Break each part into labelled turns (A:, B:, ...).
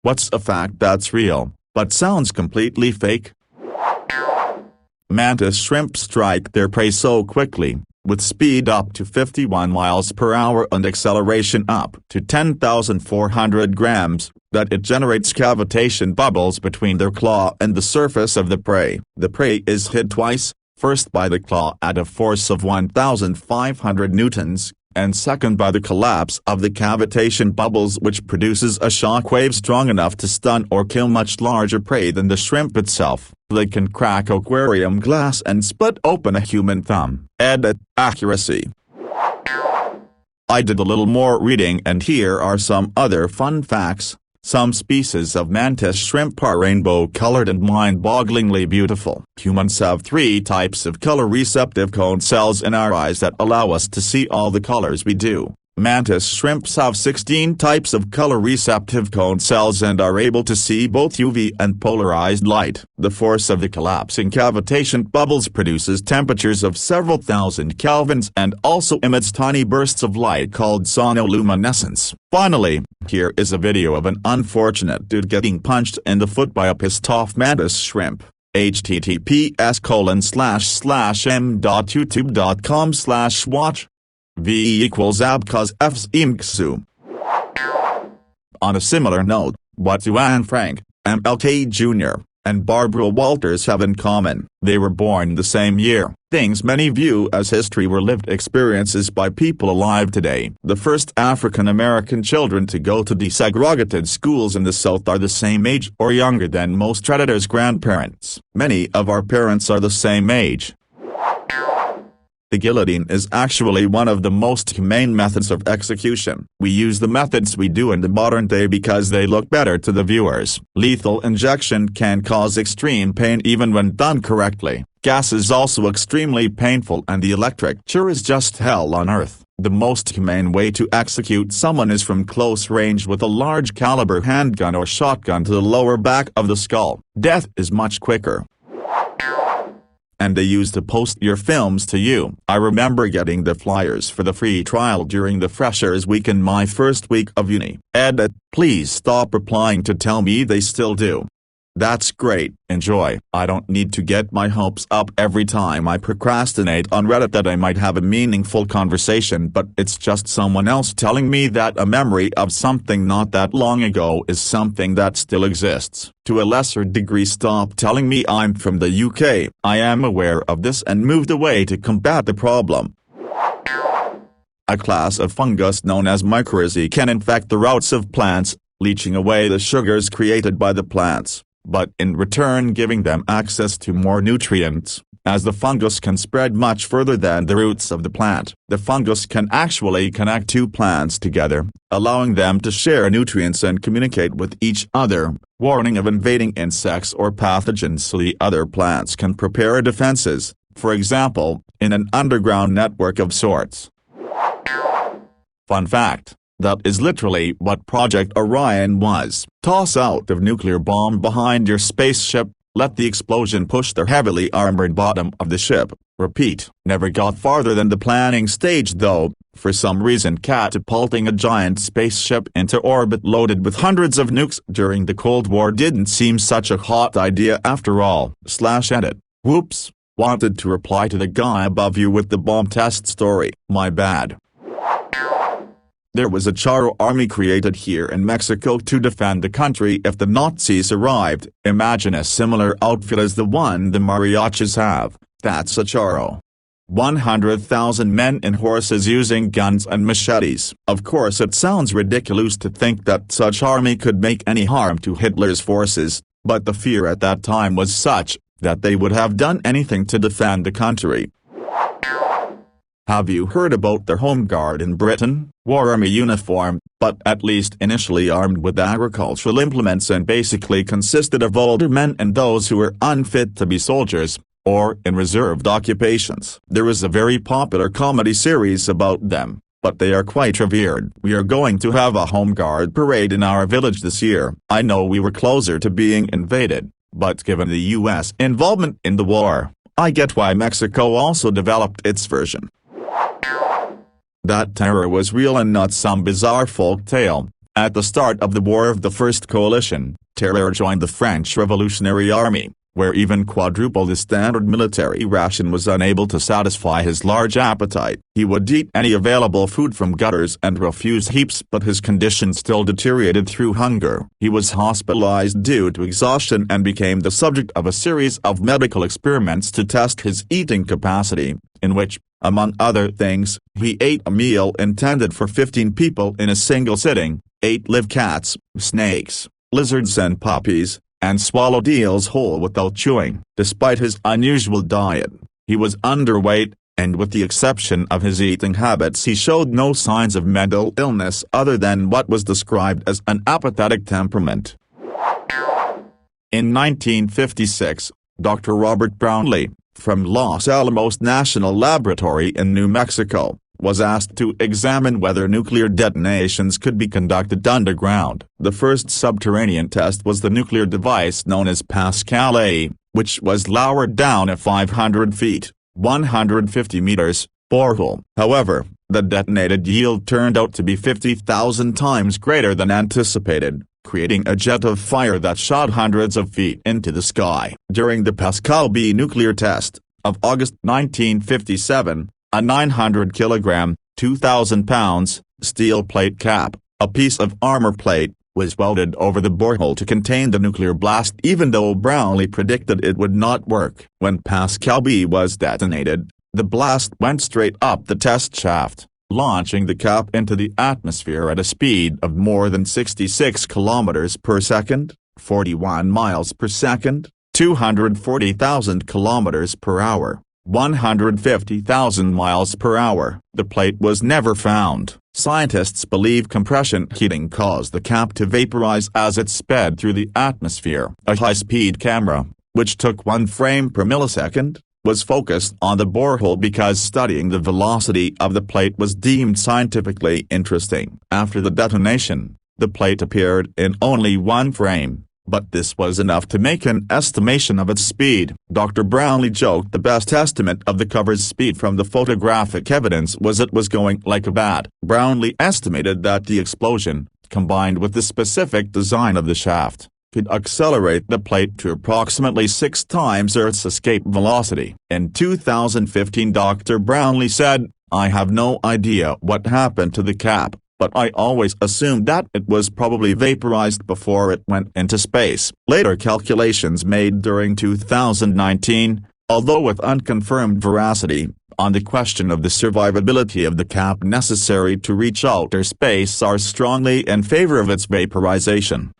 A: What's a fact that's real, but sounds completely fake? Mantis shrimp strike their prey so quickly, with speed up to 51 miles per hour and acceleration up to 10,400 grams, that it generates cavitation bubbles between their claw and the surface of the prey. The prey is hit twice, first by the claw at a force of 1,500 newtons, and second by the collapse of the cavitation bubbles, which produces a shockwave strong enough to stun or kill much larger prey than the shrimp itself. They can crack aquarium glass and split open a human thumb. Edit, accuracy. I did a little more reading and here are some other fun facts. Some species of mantis shrimp are rainbow-colored and mind-bogglingly beautiful. Humans have 3 types of color-receptive cone cells in our eyes that allow us to see all the colors we do. Mantis shrimps have 16 types of color-receptive cone cells and are able to see both UV and polarized light. The force of the collapsing cavitation bubbles produces temperatures of several thousand kelvins and also emits tiny bursts of light called sonoluminescence. Finally, here is a video of an unfortunate dude getting punched in the foot by a pissed-off mantis shrimp. https://m.youtube.com/watch V equals ab cos F's imksu. On a similar note, what do Anne Frank, MLK Jr., and Barbara Walters have in common? They were born the same year. Things many view as history were lived experiences by people alive today. The first African American children to go to desegregated schools in the South are the same age or younger than most Redditor's grandparents. Many of our parents are the same age. The guillotine is actually one of the most humane methods of execution. We use the methods we do in the modern day because they look better to the viewers. Lethal injection can cause extreme pain even when done correctly. Gas is also extremely painful and the electric chair is just hell on earth. The most humane way to execute someone is from close range with a large caliber handgun or shotgun to the lower back of the skull. Death is much quicker. And they used to post your films to you. I remember getting the flyers for the free trial during the freshers week in my first week of uni. Edit, please stop replying to tell me they still do. That's great, enjoy. I don't need to get my hopes up every time I procrastinate on Reddit that I might have a meaningful conversation, but it's just someone else telling me that a memory of something not that long ago is something that still exists. To a lesser degree, stop telling me I'm from the UK. I am aware of this and moved away to combat the problem. A class of fungus known as mycorrhizae can infect the roots of plants, leaching away the sugars created by the plants, but in return giving them access to more nutrients, as the fungus can spread much further than the roots of the plant. The fungus can actually connect 2 plants together, allowing them to share nutrients and communicate with each other, warning of invading insects or pathogens so the other plants can prepare defenses, for example, in an underground network of sorts. Fun fact. That is literally what Project Orion was. Toss out the nuclear bomb behind your spaceship, let the explosion push the heavily armored bottom of the ship. Repeat. Never got farther than the planning stage though, for some reason catapulting a giant spaceship into orbit loaded with hundreds of nukes during the Cold War didn't seem such a hot idea after all. /edit. Whoops. Wanted to reply to the guy above you with the bomb test story. My bad. There was a Charo army created here in Mexico to defend the country if the Nazis arrived. Imagine a similar outfit as the one the mariachis have. That's a Charo. 100,000 men and horses using guns and machetes. Of course it sounds ridiculous to think that such army could make any harm to Hitler's forces, but the fear at that time was such, that they would have done anything to defend the country. Have you heard about the Home Guard in Britain? Wore army uniform, but at least initially armed with agricultural implements and basically consisted of older men and those who were unfit to be soldiers, or in reserved occupations. There is a very popular comedy series about them, but they are quite revered. We are going to have a Home Guard parade in our village this year. I know we were closer to being invaded, but given the US involvement in the war, I get why Mexico also developed its version. That terror was real and not some bizarre folk tale. At the start of the War of the First Coalition, Terreur joined the French Revolutionary Army, where even quadruple the standard military ration was unable to satisfy his large appetite. He would eat any available food from gutters and refuse heaps, but his condition still deteriorated through hunger. He was hospitalized due to exhaustion and became the subject of a series of medical experiments to test his eating capacity, in which, among other things, he ate a meal intended for 15 people in a single sitting, ate live cats, snakes, lizards and puppies, and swallowed eels whole without chewing. Despite his unusual diet, he was underweight, and with the exception of his eating habits he showed no signs of mental illness other than what was described as an apathetic temperament. In 1956, Dr. Robert Brownlee, from Los Alamos National Laboratory in New Mexico, was asked to examine whether nuclear detonations could be conducted underground. The first subterranean test was the nuclear device known as Pascal A, which was lowered down a 500 feet, 150 meters, borehole. However, the detonated yield turned out to be 50,000 times greater than anticipated, creating a jet of fire that shot hundreds of feet into the sky. During the Pascal B nuclear test of August 1957, a 900-kilogram, 2,000 pounds, steel plate cap, a piece of armor plate, was welded over the borehole to contain the nuclear blast, even though Brownlee predicted it would not work. When Pascal B was detonated, the blast went straight up the test shaft, launching the cap into the atmosphere at a speed of more than 66 kilometers per second, 41 miles per second, 240,000 kilometers per hour. 150,000 miles per hour. The plate was never found. Scientists believe compression heating caused the cap to vaporize as it sped through the atmosphere. A high-speed camera, which took 1 frame per millisecond, was focused on the borehole because studying the velocity of the plate was deemed scientifically interesting. After the detonation, the plate appeared in only 1 frame. But this was enough to make an estimation of its speed. Dr. Brownlee joked the best estimate of the cover's speed from the photographic evidence was it was going like a bat. Brownlee estimated that the explosion, combined with the specific design of the shaft, could accelerate the plate to approximately 6 times Earth's escape velocity. In 2015, Dr. Brownlee said, "I have no idea what happened to the cap, but I always assumed that it was probably vaporized before it went into space." Later calculations made during 2019, although with unconfirmed veracity, on the question of the survivability of the cap necessary to reach outer space are strongly in favor of its vaporization.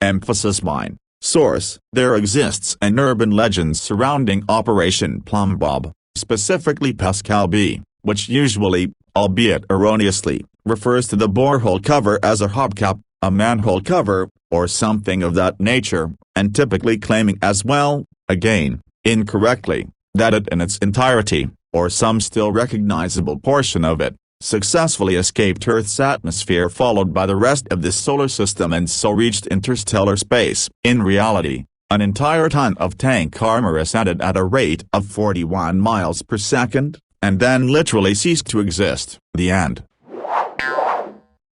A: Emphasis mine. Source: there exists an urban legend surrounding Operation Plum Bob, specifically Pascal B, which usually, albeit erroneously, refers to the borehole cover as a hubcap, a manhole cover, or something of that nature, and typically claiming as well, again, incorrectly, that it in its entirety, or some still recognizable portion of it, successfully escaped Earth's atmosphere followed by the rest of the solar system and so reached interstellar space. In reality, an entire ton of tank armor ascended at a rate of 41 miles per second, and then literally ceased to exist. The end.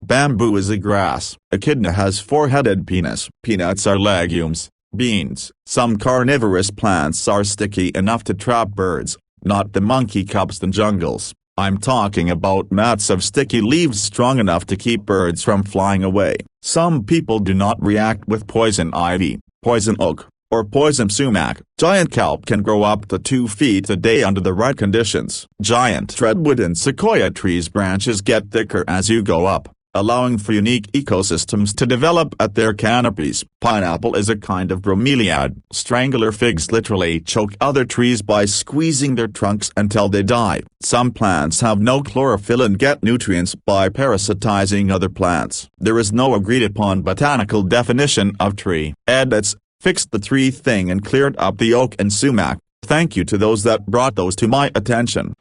A: Bamboo is a grass. Echidna has 4-headed penis. Peanuts are legumes. Beans. Some carnivorous plants are sticky enough to trap birds, not the monkey cubs in jungles. I'm talking about mats of sticky leaves strong enough to keep birds from flying away. Some people do not react with poison ivy, poison oak, or poison sumac. Giant kelp can grow up to 2 feet a day under the right conditions. Giant redwood and sequoia trees' branches get thicker as you go up, allowing for unique ecosystems to develop at their canopies. Pineapple is a kind of bromeliad. Strangler figs literally choke other trees by squeezing their trunks until they die. Some plants have no chlorophyll and get nutrients by parasitizing other plants. There is no agreed-upon botanical definition of tree. Edits fixed the tree thing and cleared up the oak and sumac. Thank you to those that brought those to my attention.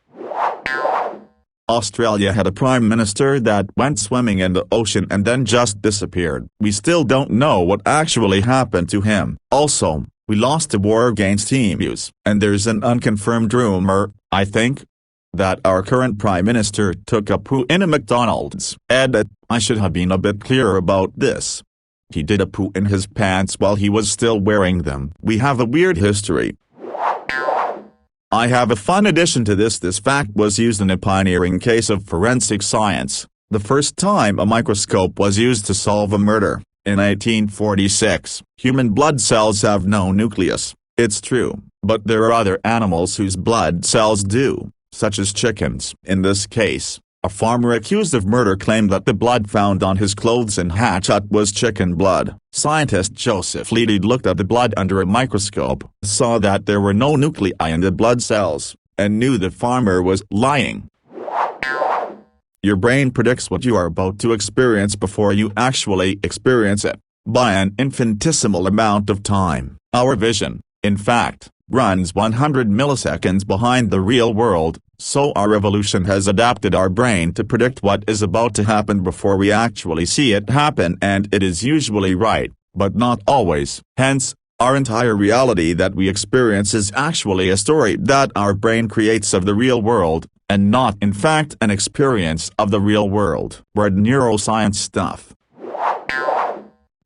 A: Australia had a prime minister that went swimming in the ocean and then just disappeared. We still don't know what actually happened to him. Also, we lost a war against emus. And there's an unconfirmed rumor, I think, that our current Prime Minister took a poo in a McDonald's. Edit: I should have been a bit clearer about this. He did a poo in his pants while he was still wearing them. We have a weird history. I have a fun addition to this. This fact was used in a pioneering case of forensic science, the first time a microscope was used to solve a murder, in 1846. Human blood cells have no nucleus, it's true, but there are other animals whose blood cells do, such as chickens. In this case, a farmer accused of murder claimed that the blood found on his clothes and hatchet was chicken blood. Scientist Joseph Leidy looked at the blood under a microscope, saw that there were no nuclei in the blood cells, and knew the farmer was lying. Your brain predicts what you are about to experience before you actually experience it, by an infinitesimal amount of time. Our vision, in fact, runs 100 milliseconds behind the real world, so our evolution has adapted our brain to predict what is about to happen before we actually see it happen, and it is usually right, but not always. Hence, our entire reality that we experience is actually a story that our brain creates of the real world, and not in fact an experience of the real world. Word neuroscience stuff.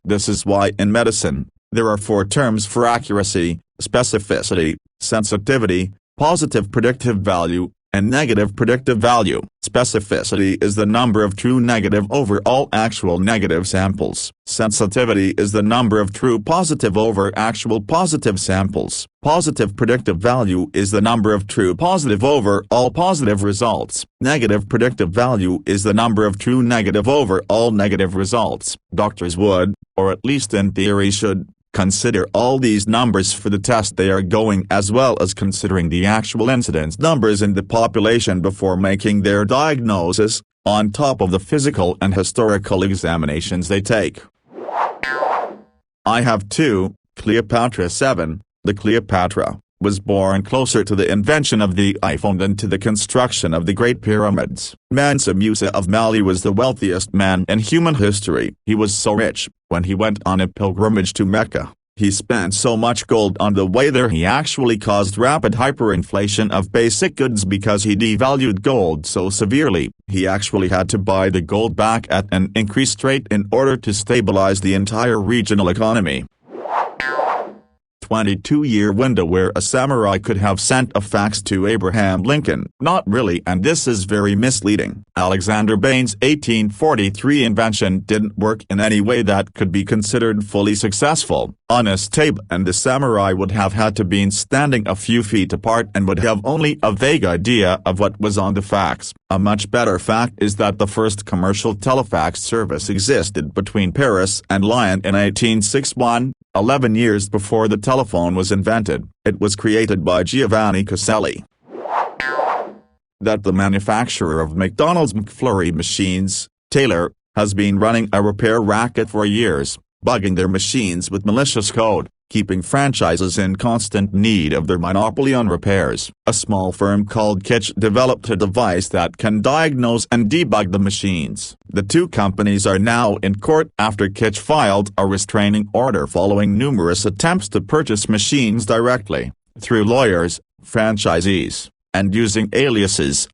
A: This is why in medicine, there are 4 terms for accuracy: specificity, sensitivity, positive predictive value, and negative predictive value. Specificity is the number of true negative over all actual negative samples. Sensitivity is the number of true positive over actual positive samples. Positive predictive value is the number of true positive over all positive results. Negative predictive value is the number of true negative over all negative results. Doctors would, or at least in theory should, consider all these numbers for the test they are going, as well as considering the actual incidence numbers in the population before making their diagnosis, on top of the physical and historical examinations they take. I have 2, Cleopatra 7, the Cleopatra, was born closer to the invention of the iPhone than to the construction of the Great Pyramids. Mansa Musa of Mali was the wealthiest man in human history. He was so rich, when he went on a pilgrimage to Mecca, he spent so much gold on the way there he actually caused rapid hyperinflation of basic goods because he devalued gold so severely, he actually had to buy the gold back at an increased rate in order to stabilize the entire regional economy. 22-year window where a samurai could have sent a fax to Abraham Lincoln. Not really, and this is very misleading. Alexander Bain's 1843 invention didn't work in any way that could be considered fully successful. Honest Abe and the samurai would have had to been standing a few feet apart and would have only a vague idea of what was on the fax. A much better fact is that the first commercial telefax service existed between Paris and Lyon in 1861. 11 years before the telephone was invented. It was created by Giovanni Caselli. That the manufacturer of McDonald's McFlurry machines, Taylor, has been running a repair racket for years, bugging their machines with malicious code, keeping franchises in constant need of their monopoly on repairs. A small firm called Kitch developed a device that can diagnose and debug the machines. The 2 companies are now in court after Kitch filed a restraining order following numerous attempts to purchase machines directly, through lawyers, franchisees, and using aliases.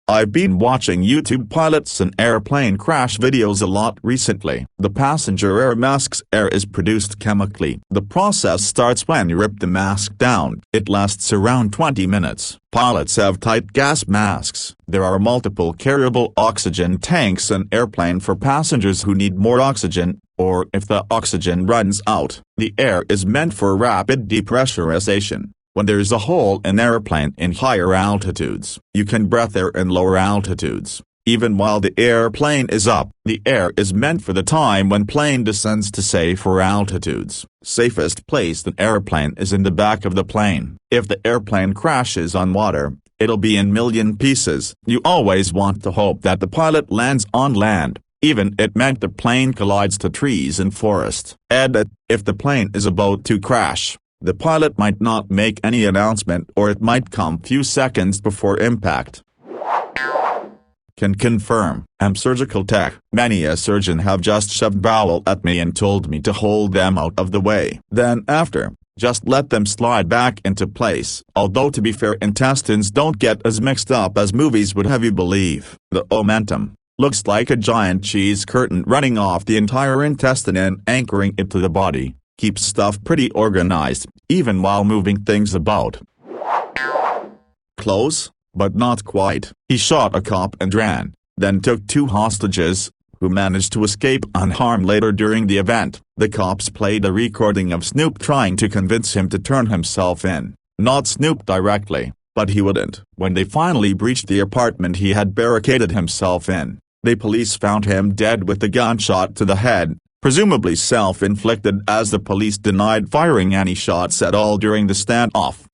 A: I've been watching YouTube pilots and airplane crash videos a lot recently. The passenger air mask's air is produced chemically. The process starts when you rip the mask down. It lasts around 20 minutes. Pilots have tight gas masks. There are multiple carryable oxygen tanks in airplane for passengers who need more oxygen, or if the oxygen runs out. The air is meant for rapid depressurization. When there's a hole in airplane in higher altitudes, you can breathe air in lower altitudes. Even while the airplane is up, the air is meant for the time when plane descends to safer altitudes. Safest place an airplane is in the back of the plane. If the airplane crashes on water, it'll be in million pieces. You always want to hope that the pilot lands on land, even it meant the plane collides to trees and forest. Edit: if the plane is about to crash, the pilot might not make any announcement, or it might come few seconds before impact. Can confirm. I'm surgical tech. Many a surgeon have just shoved bowel at me and told me to hold them out of the way. Then after, just let them slide back into place. Although to be fair, intestines don't get as mixed up as movies would have you believe. The omentum looks like a giant cheese curtain running off the entire intestine and anchoring it to the body. Keeps stuff pretty organized, even while moving things about. Close, but not quite. He shot a cop and ran, then took 2 hostages, who managed to escape unharmed later during the event. The cops played a recording of Snoop trying to convince him to turn himself in. Not Snoop directly, but he wouldn't. When they finally breached the apartment he had barricaded himself in, the police found him dead with a gunshot to the head, presumably self-inflicted, as the police denied firing any shots at all during the standoff.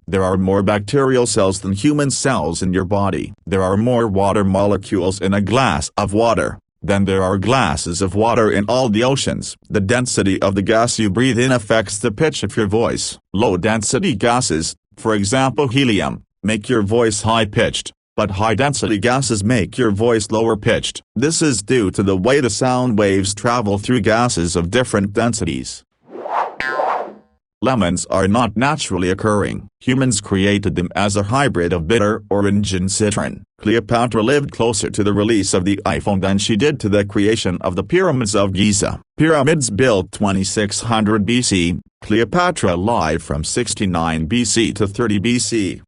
A: There are more bacterial cells than human cells in your body. There are more water molecules in a glass of water than there are glasses of water in all the oceans. The density of the gas you breathe in affects the pitch of your voice. Low-density gases, for example helium, make your voice high-pitched, but high-density gases make your voice lower-pitched. This is due to the way the sound waves travel through gases of different densities. Lemons are not naturally occurring. Humans created them as a hybrid of bitter orange and citron. Cleopatra lived closer to the release of the iPhone than she did to the creation of the pyramids of Giza. Pyramids built 2600 BC, Cleopatra lived from 69 BC to 30 BC.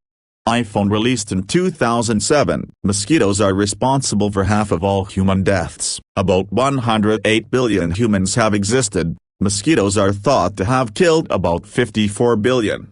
A: iPhone released in 2007. Mosquitoes are responsible for half of all human deaths. About 108 billion humans have existed. Mosquitoes are thought to have killed about 54 billion.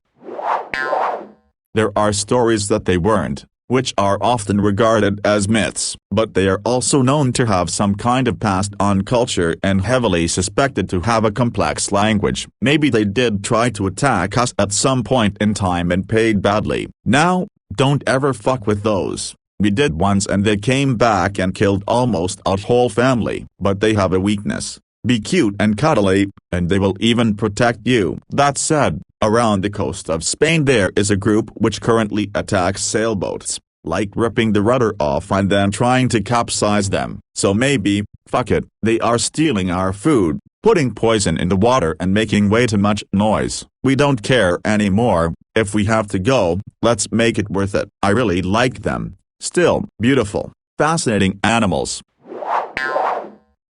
A: There are stories that they weren't, which are often regarded as myths, but they are also known to have some kind of passed-on culture and heavily suspected to have a complex language. Maybe they did try to attack us at some point in time and paid badly. Now, don't ever fuck with those. We did once and they came back and killed almost our whole family. But they have a weakness. Be cute and cuddly, and they will even protect you. That said, around the coast of Spain there is a group which currently attacks sailboats, like ripping the rudder off and then trying to capsize them. So maybe, fuck it, they are stealing our food, putting poison in the water and making way too much noise. We don't care anymore. If we have to go, let's make it worth it. I really like them. Still, beautiful, fascinating animals.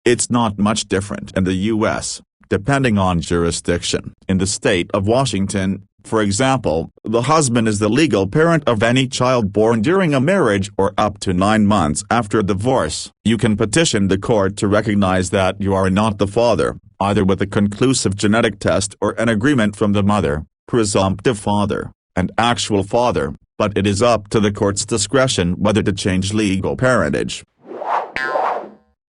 A: It's not much different in the U.S., depending on jurisdiction. In the state of Washington, for example, the husband is the legal parent of any child born during a marriage or up to 9 months after a divorce. You can petition the court to recognize that you are not the father, either with a conclusive genetic test or an agreement from the mother, presumptive father, and actual father, but it is up to the court's discretion whether to change legal parentage.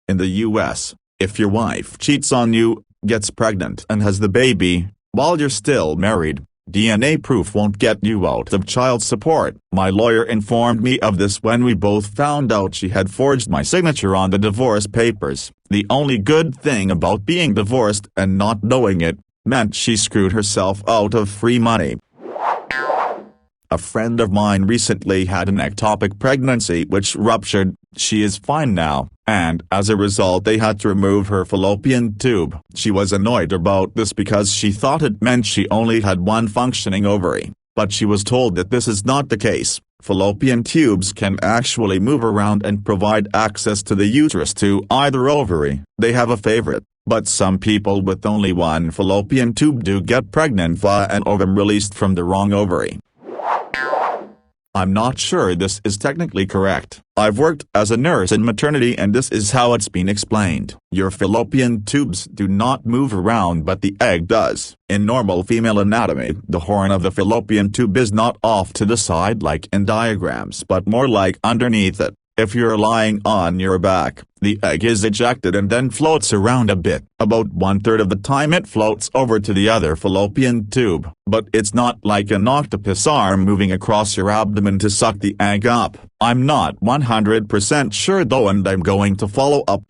A: In the U.S., if your wife cheats on you, gets pregnant and has the baby, while you're still married, DNA proof won't get you out of child support. My lawyer informed me of this when we both found out she had forged my signature on the divorce papers. The only good thing about being divorced and not knowing it, meant she screwed herself out of free money. A friend of mine recently had an ectopic pregnancy which ruptured. She is fine now, and as a result they had to remove her fallopian tube. She was annoyed about this because she thought it meant she only had one functioning ovary, but she was told that this is not the case. Fallopian tubes can actually move around and provide access to the uterus to either ovary. They have a favorite, but some people with only one fallopian tube do get pregnant via an ovum released from the wrong ovary. I'm not sure this is technically correct. I've worked as a nurse in maternity and this is how it's been explained. Your fallopian tubes do not move around but the egg does. In normal female anatomy, the horn of the fallopian tube is not off to the side like in diagrams but more like underneath it. If you're lying on your back, the egg is ejected and then floats around a bit. About 1/3 of the time it floats over to the other fallopian tube. But it's not like an octopus arm moving across your abdomen to suck the egg up. I'm not 100% sure though and I'm going to follow up.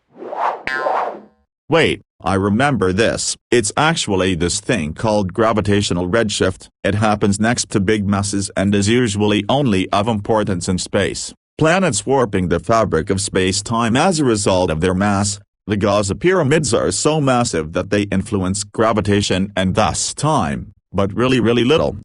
A: Wait, I remember this. It's actually this thing called gravitational redshift. It happens next to big masses and is usually only of importance in space. Planets warping the fabric of space-time as a result of their mass, The Gaza pyramids are so massive that they influence gravitation and thus time, but really little.